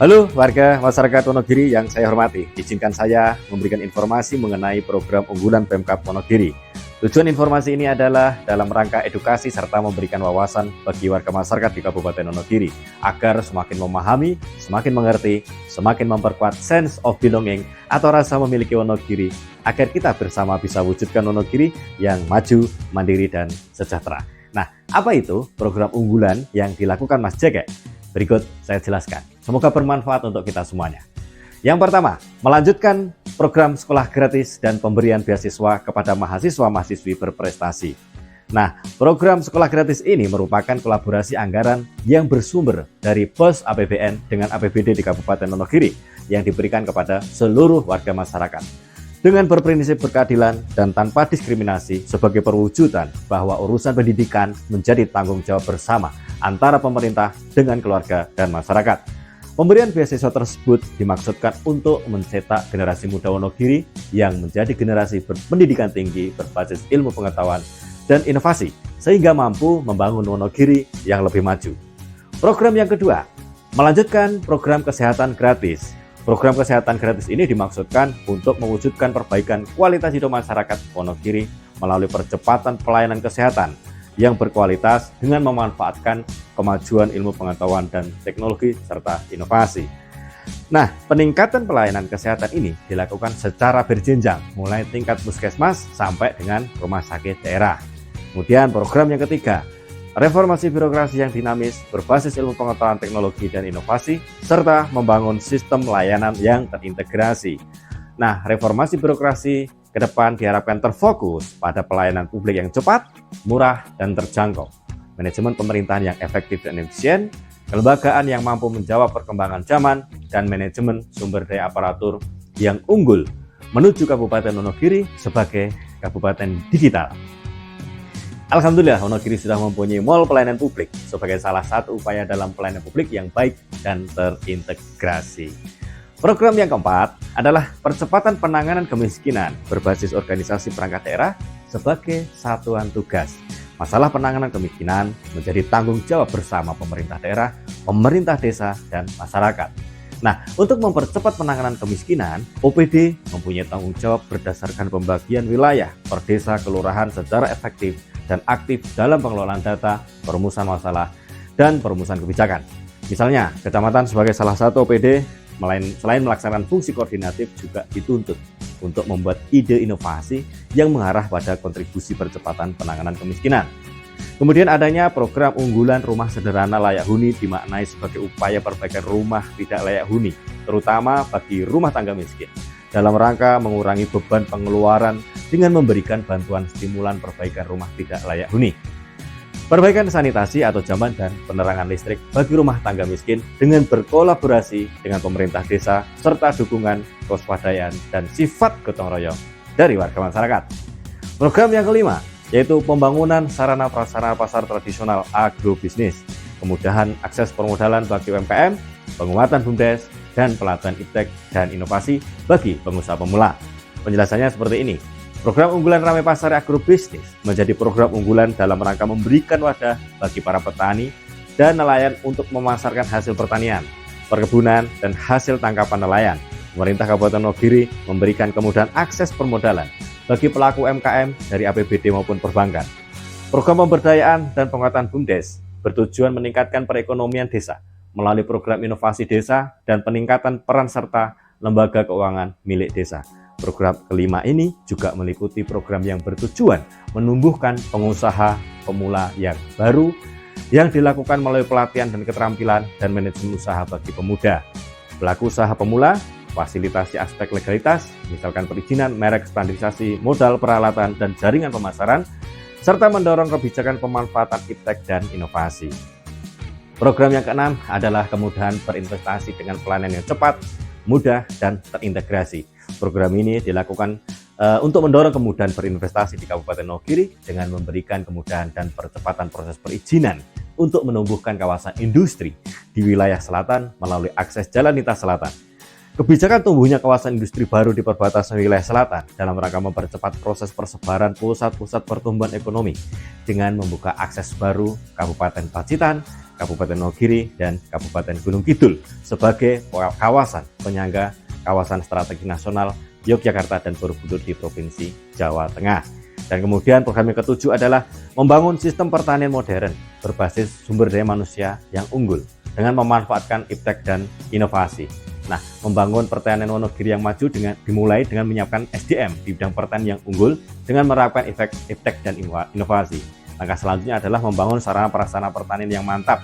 Halo warga masyarakat Wonogiri yang saya hormati, izinkan saya memberikan informasi mengenai program unggulan Pemkab Wonogiri. Tujuan informasi ini adalah dalam rangka edukasi serta memberikan wawasan bagi warga masyarakat di Kabupaten Wonogiri agar semakin memahami, semakin mengerti, semakin memperkuat sense of belonging atau rasa memiliki Wonogiri agar kita bersama bisa wujudkan Wonogiri yang maju, mandiri, dan sejahtera. Nah, apa itu program unggulan yang dilakukan Mas Jeke? Berikut saya jelaskan. Semoga bermanfaat untuk kita semuanya. Yang pertama, melanjutkan program sekolah gratis dan pemberian beasiswa kepada mahasiswa-mahasiswi berprestasi. Nah, program sekolah gratis ini merupakan kolaborasi anggaran yang bersumber dari pos APBN dengan APBD di Kabupaten Wonogiri yang diberikan kepada seluruh warga masyarakat. Dengan berprinsip berkeadilan dan tanpa diskriminasi sebagai perwujudan bahwa urusan pendidikan menjadi tanggung jawab bersama antara pemerintah dengan keluarga dan masyarakat. Pemberian beasiswa tersebut dimaksudkan untuk mencetak generasi muda Wonogiri yang menjadi generasi berpendidikan tinggi berbasis ilmu pengetahuan dan inovasi sehingga mampu membangun Wonogiri yang lebih maju. Program yang kedua, melanjutkan program kesehatan gratis. Program kesehatan gratis ini dimaksudkan untuk mewujudkan perbaikan kualitas hidup masyarakat Wonogiri melalui percepatan pelayanan kesehatan yang berkualitas dengan memanfaatkan kemajuan ilmu pengetahuan dan teknologi serta inovasi. Nah, peningkatan pelayanan kesehatan ini dilakukan secara berjenjang, mulai tingkat puskesmas sampai dengan rumah sakit daerah. Kemudian program yang ketiga, reformasi birokrasi yang dinamis berbasis ilmu pengetahuan teknologi dan inovasi, serta membangun sistem layanan yang terintegrasi. Nah, reformasi birokrasi ke depan diharapkan terfokus pada pelayanan publik yang cepat, murah, dan terjangkau, manajemen pemerintahan yang efektif dan efisien, kelembagaan yang mampu menjawab perkembangan zaman, dan manajemen sumber daya aparatur yang unggul menuju Kabupaten Wonogiri sebagai kabupaten digital. Alhamdulillah, Wonogiri sudah mempunyai mall pelayanan publik sebagai salah satu upaya dalam pelayanan publik yang baik dan terintegrasi. Program yang keempat adalah percepatan penanganan kemiskinan berbasis organisasi perangkat daerah sebagai satuan tugas. Masalah penanganan kemiskinan menjadi tanggung jawab bersama pemerintah daerah, pemerintah desa, dan masyarakat. Nah, untuk mempercepat penanganan kemiskinan, OPD mempunyai tanggung jawab berdasarkan pembagian wilayah per desa kelurahan secara efektif dan aktif dalam pengelolaan data, perumusan masalah, dan perumusan kebijakan. Misalnya, kecamatan sebagai salah satu OPD selain melaksanakan fungsi koordinatif juga dituntut untuk membuat ide inovasi yang mengarah pada kontribusi percepatan penanganan kemiskinan. Kemudian adanya program unggulan rumah sederhana layak huni dimaknai sebagai upaya perbaikan rumah tidak layak huni, terutama bagi rumah tangga miskin, dalam rangka mengurangi beban pengeluaran dengan memberikan bantuan stimulan perbaikan rumah tidak layak huni. Perbaikan sanitasi atau jamban dan penerangan listrik bagi rumah tangga miskin dengan berkolaborasi dengan pemerintah desa serta dukungan kewaspadaan dan sifat gotong royong dari warga masyarakat. Program yang kelima yaitu pembangunan sarana prasarana pasar tradisional agrobisnis, kemudahan akses permodalan bagi UMKM, penguatan BUMDes, dan pelatihan iptek dan inovasi bagi pengusaha pemula. Penjelasannya seperti ini. Program unggulan Ramai Pasar Agrobisnis menjadi program unggulan dalam rangka memberikan wadah bagi para petani dan nelayan untuk memasarkan hasil pertanian, perkebunan, dan hasil tangkapan nelayan. Pemerintah Kabupaten Wonogiri memberikan kemudahan akses permodalan bagi pelaku UMKM dari APBD maupun perbankan. Program pemberdayaan dan penguatan BUMDes bertujuan meningkatkan perekonomian desa melalui program inovasi desa dan peningkatan peran serta lembaga keuangan milik desa. Program kelima ini juga meliputi program yang bertujuan menumbuhkan pengusaha pemula yang baru yang dilakukan melalui pelatihan dan keterampilan dan manajemen usaha bagi pemuda. Pelaku usaha pemula, fasilitasi aspek legalitas, misalkan perizinan, merek, standarisasi, modal, peralatan, dan jaringan pemasaran, serta mendorong kebijakan pemanfaatan iptek dan inovasi. Program yang keenam adalah kemudahan berinvestasi dengan pelayanan yang cepat, mudah, dan terintegrasi. Program ini dilakukan untuk mendorong kemudahan berinvestasi di Kabupaten Wonogiri dengan memberikan kemudahan dan percepatan proses perizinan untuk menumbuhkan kawasan industri di wilayah selatan melalui akses jalan lintas selatan. Kebijakan tumbuhnya kawasan industri baru di perbatasan wilayah selatan dalam rangka mempercepat proses persebaran pusat-pusat pertumbuhan ekonomi dengan membuka akses baru Kabupaten Pacitan, Kabupaten Wonogiri dan Kabupaten Gunung Kidul sebagai kawasan penyangga kawasan strategi nasional Yogyakarta dan Borobudur di Provinsi Jawa Tengah. Dan kemudian program yang ketujuh adalah membangun sistem pertanian modern berbasis sumber daya manusia yang unggul dengan memanfaatkan iptek dan inovasi. Nah, membangun pertanian Wonogiri yang maju dimulai dengan menyiapkan SDM di bidang pertanian yang unggul dengan menerapkan iptek dan inovasi. Langkah selanjutnya adalah membangun sarana prasarana pertanian yang mantap,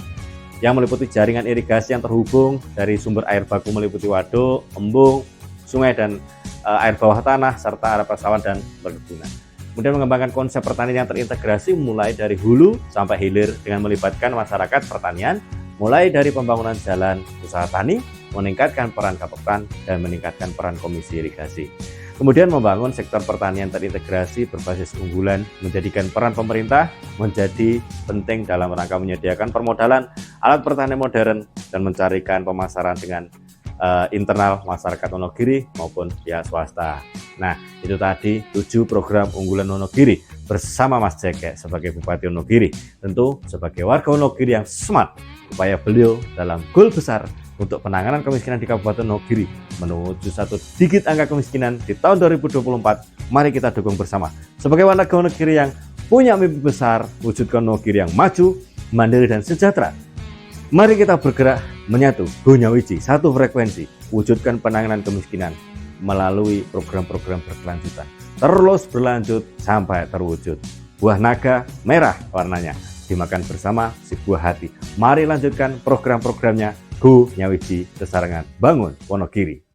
yang meliputi jaringan irigasi yang terhubung dari sumber air baku meliputi waduk, embung, sungai dan air bawah tanah, serta area persawahan dan perkebunan. Kemudian mengembangkan konsep pertanian yang terintegrasi mulai dari hulu sampai hilir dengan melibatkan masyarakat pertanian, mulai dari pembangunan jalan usaha tani, meningkatkan peran Kapoktan, dan meningkatkan peran Komisi Irigasi. Kemudian membangun sektor pertanian terintegrasi berbasis unggulan, menjadikan peran pemerintah menjadi penting dalam rangka menyediakan permodalan alat pertanian modern dan mencarikan pemasaran dengan internal masyarakat Wonogiri maupun pihak swasta. Nah, itu tadi 7 program unggulan Wonogiri bersama Mas Jeke sebagai Bupati Wonogiri. Tentu sebagai warga Wonogiri yang smart, upaya beliau dalam goal besar untuk penanganan kemiskinan di Kabupaten Wonogiri menuju 1 digit angka kemiskinan di tahun 2024. Mari kita dukung bersama. Sebagai warga Wonogiri yang punya mimpi besar, wujudkan Wonogiri yang maju, mandiri dan sejahtera. Mari kita bergerak menyatu, Gonjawiji, satu frekuensi, wujudkan penanganan kemiskinan melalui program-program berkelanjutan. Terus berlanjut sampai terwujud. Buah naga merah warnanya, dimakan bersama si buah hati. Mari lanjutkan program-programnya, Gonjawiji Sesarengan Bangun Wonogiri.